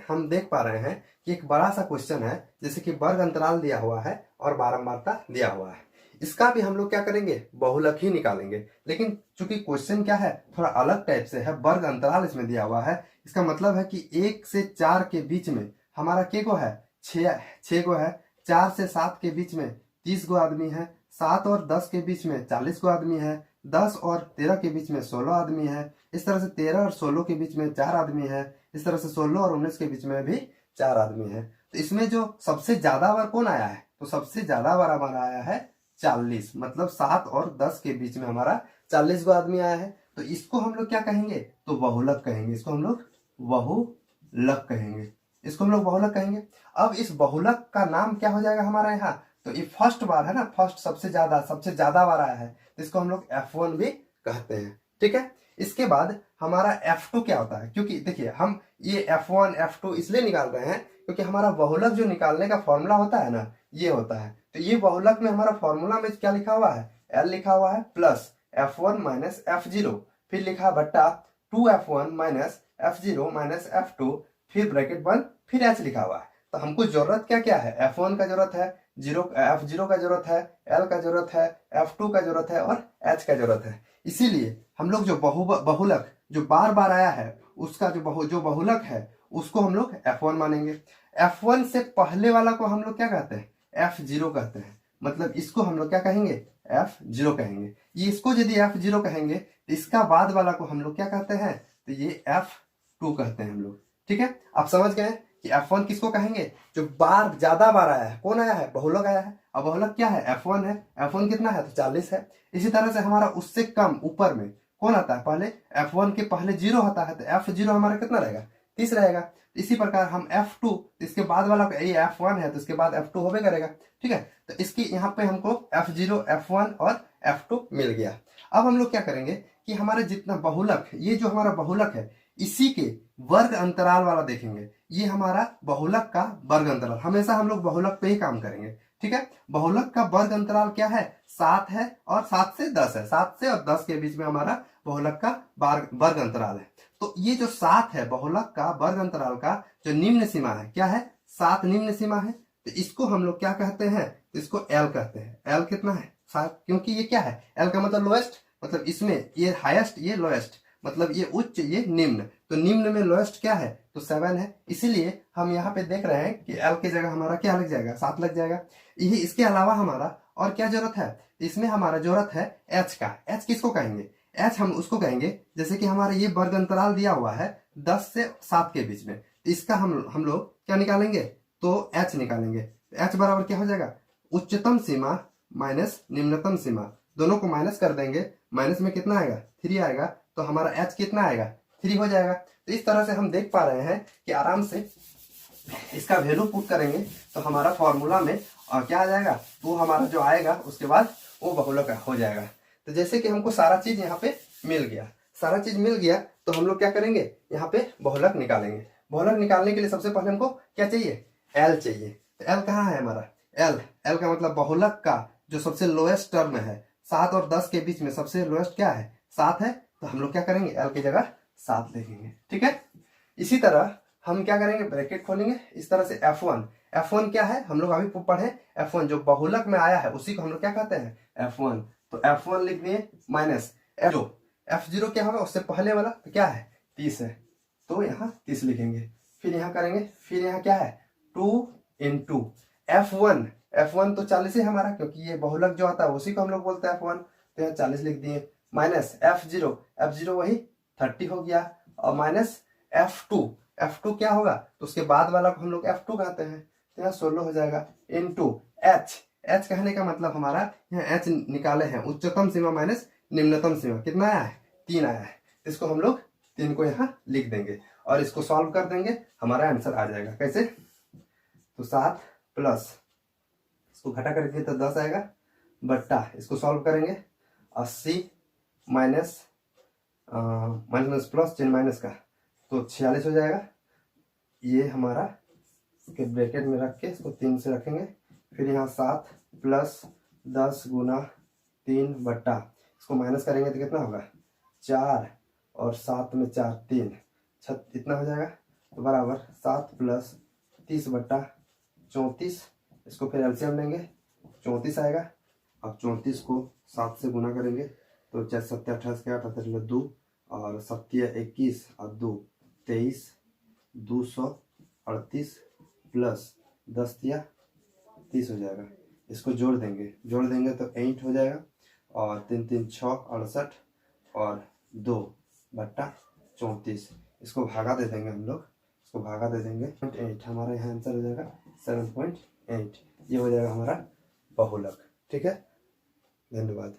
हम देख पा रहे हैं कि एक बड़ा सा क्वेश्चन है, जैसे कि वर्ग अंतराल दिया हुआ है और बारंबारता दिया हुआ है। इसका भी हम लोग क्या करेंगे, बहुलक ही निकालेंगे। लेकिन चूंकि क्वेश्चन क्या है, थोड़ा अलग टाइप से है, वर्ग अंतराल इसमें दिया हुआ है। इसका मतलब है कि 1 से 4 के बीच में हमारा के गो है, 6 गो है। 4 से 7 के बीच में 30 गो आदमी है। 7 और 10 के बीच में 40 गो आदमी है। 10 और 13 के बीच में 16 आदमी है। इस तरह से 13 और 16 के बीच में 4 आदमी है। इस तरह से 16 और 19 के बीच में भी 4 आदमी है। तो इसमें जो सबसे ज्यादा बार कौन आया है, तो सबसे ज्यादा बार हमारा आया है 40। मतलब 7 और 10 के बीच में हमारा 40 गो आदमी आया है। तो इसको हम लोग क्या कहेंगे, तो बहुलक कहेंगे। इसको हम लोग बहुलक कहेंगे। इसको हम लोग बहुलक कहेंगे। अब इस बहुलक का नाम क्या हो जाएगा हमारा यहाँ, तो ये फर्स्ट बार है ना, फर्स्ट सबसे ज्यादा बार आया है, तो इसको हम लोग F1 भी कहते हैं। ठीक है। इसके बाद हमारा F2 क्या होता है, क्योंकि देखिए हम ये F1 F2 इसलिए निकाल रहे हैं क्योंकि हमारा बहुलक जो निकालने का फॉर्मूला होता है ना, ये होता है। तो ये बहुलक में हमारा फॉर्मूला में क्या लिखा हुआ है, L लिखा हुआ है प्लस F1 माइनस F0, फिर लिखा बट्टा 2F1 minus F0 minus F2, फिर ब्रैकेट बंद, फिर H लिखा हुआ है। तो हमको जरूरत क्या क्या है, F1 का जरूरत है, F0 का जरूरत है, L का जरूरत है, F2 का जरूरत है और H का जरूरत है। इसीलिए हम लोग जो बहुलक जो बार बार आया है, उसका जो बहुलक है उसको हम लोग F1 मानेंगे। F1 से पहले वाला को हम लोग क्या कहते हैं, F0 कहते हैं। मतलब इसको हम लोग क्या कहेंगे, F0 कहेंगे। ये इसको यदि F0 कहेंगे तो इसका बाद वाला को हम लोग क्या कहते हैं, तो ये F2 कहते हैं हम लोग। ठीक है, आप समझ गए कि F1 किसको कहेंगे, जो ज्यादा बार आया है। कौन आया है, बहुलक आया है। अब बहुलक क्या है, F1 है। F1 कितना है, तो 40 है। इसी तरह से हमारा उससे कम ऊपर में कौन आता है, पहले F1 के पहले 0 होता है, तो F0 हमारा कितना रहेगा, 30 रहेगा। इसी प्रकार हम F2, इसके बाद वाला ये F1 है तो इसके बाद F2 होबे करेगा। ठीक है, तो इसकी यहाँ पे हमको F0 F1 और F2 मिल गया। अब हम लोग क्या करेंगे कि हमारे जितना बहुलक, ये जो हमारा बहुलक है, इसी के वर्ग अंतराल वाला देखेंगे। ये हमारा बहुलक का वर्ग अंतराल, हमेशा हम लोग बहुलक पे ही काम करेंगे। ठीक है, बहुलक का वर्ग अंतराल क्या है, 7 है और 7 से 10 है। 7 से और 10 के बीच में हमारा बहुलक का वर्ग अंतराल है। तो ये जो 7 है, बहुलक का वर्ग अंतराल का जो निम्न सीमा है, क्या है, 7 निम्न सीमा है। तो इसको हम लोग क्या कहते हैं, तो इसको L कहते हैं। L कितना है, 7, क्योंकि ये क्या है, L का मतलब लोएस्ट, मतलब इसमें ये हाईएस्ट, ये लोएस्ट, मतलब ये उच्च, ये निम्न। तो निम्न में लोएस्ट क्या है, तो 7 है। इसीलिए हम यहाँ पे देख रहे हैं कि L की जगह हमारा क्या लग जाएगा, 7 लग जाएगा। यही इसके अलावा हमारा और क्या जरूरत है, इसमें हमारा जरूरत है H का। H किसको कहेंगे, H हम उसको कहेंगे, जैसे कि हमारा ये वर्ग अंतराल दिया हुआ है 10 से 7 के बीच में, तो इसका हम लोग क्या निकालेंगे, तो H निकालेंगे। H बराबर क्या हो जाएगा, उच्चतम सीमा माइनस निम्नतम सीमा, दोनों को माइनस कर देंगे। माइनस में कितना आएगा, 3 आएगा, तो हमारा H कितना आएगा, 3 हो जाएगा। तो इस तरह से हम देख पा रहे हैं कि आराम से इसका वैल्यू पुट करेंगे तो हमारा फॉर्मूला में क्या आ जाएगा, तो हमारा जो आएगा उसके बाद वो बहुलक हो जाएगा। तो जैसे कि हमको सारा चीज यहाँ पे मिल गया, सारा चीज मिल गया, तो हम लोग क्या करेंगे, यहाँ पे बहुलक निकालेंगे। बहुलक निकालने के लिए सबसे पहले हमको क्या चाहिए, L चाहिए। तो L कहाँ है हमारा, L का मतलब बहुलक का जो सबसे लोएस्ट टर्म है, 7 और 10 के बीच में सबसे लोएस्ट क्या है, 7 है। तो हम लोग क्या करेंगे, L की जगह 7 लिखेंगे। ठीक है, इसी तरह हम क्या करेंगे, ब्रैकेट खोलेंगे इस तरह से। F1 क्या है, हम लोग अभी पढ़े, F1 जो बहुलक में आया है उसी को हम लोग क्या कहते हैं, F1। तो F1 लिख दिए माइनस F0 क्या होगा, उससे पहले वाला तो क्या है, 30 है, तो यहाँ 30 लिखेंगे। फिर यहाँ करेंगे, फिर यहाँ क्या है, 2 into F1 तो 40 है हमारा, क्योंकि ये बहुलक जो आता है उसी को हम लोग बोलते हैं F1, तो यहाँ 40 लिख दिए। माइनस F0 वही 30 हो गया, और माइनस F2 क्या होगा, तो उसके बाद वाला को हम लोग F2 कहते हैं, तो यहाँ 16 हो जाएगा। इनटू H कहने का मतलब हमारा यहाँ H निकाले हैं, उच्चतम सीमा माइनस निम्नतम सीमा, कितना आया है, 3 आया है। इसको हम लोग 3 को यहाँ लिख देंगे और इसको सॉल्व कर देंगे, हमारा आंसर आ जाएगा। कैसे, तो 7 प्लस इसको घटा करके तो 10 आएगा, बट्टा इसको सॉल्व करेंगे 80 माइनस प्लस चिन्ह माइनस का, तो 46 हो जाएगा। ये हमारा के ब्रैकेट में रख के इसको 3 से रखेंगे, फिर यहाँ 7 प्लस 10 गुना 3 बट्टा इसको माइनस करेंगे तो कितना होगा, 4 और 7 में 4 3 इतना हो जाएगा। तो बराबर 7 प्लस 30/34। इसको फिर एलसीएम लेंगे, 34 आएगा। अब 34 को 7 से गुना करेंगे तो 4 7 28 के 8 8 2 और 7 21 और 2 23, 238 प्लस 10 30 हो जाएगा। इसको जोड़ देंगे तो 8 हो जाएगा और 3 3 6 68 और 2/34। इसको भागा दे देंगे हम लोग, इसको भागा दे देंगे 8, हमारा यहाँ आंसर हो जाएगा 7.8। ये हो जाएगा हमारा बहुलक। ठीक है, धन्यवाद।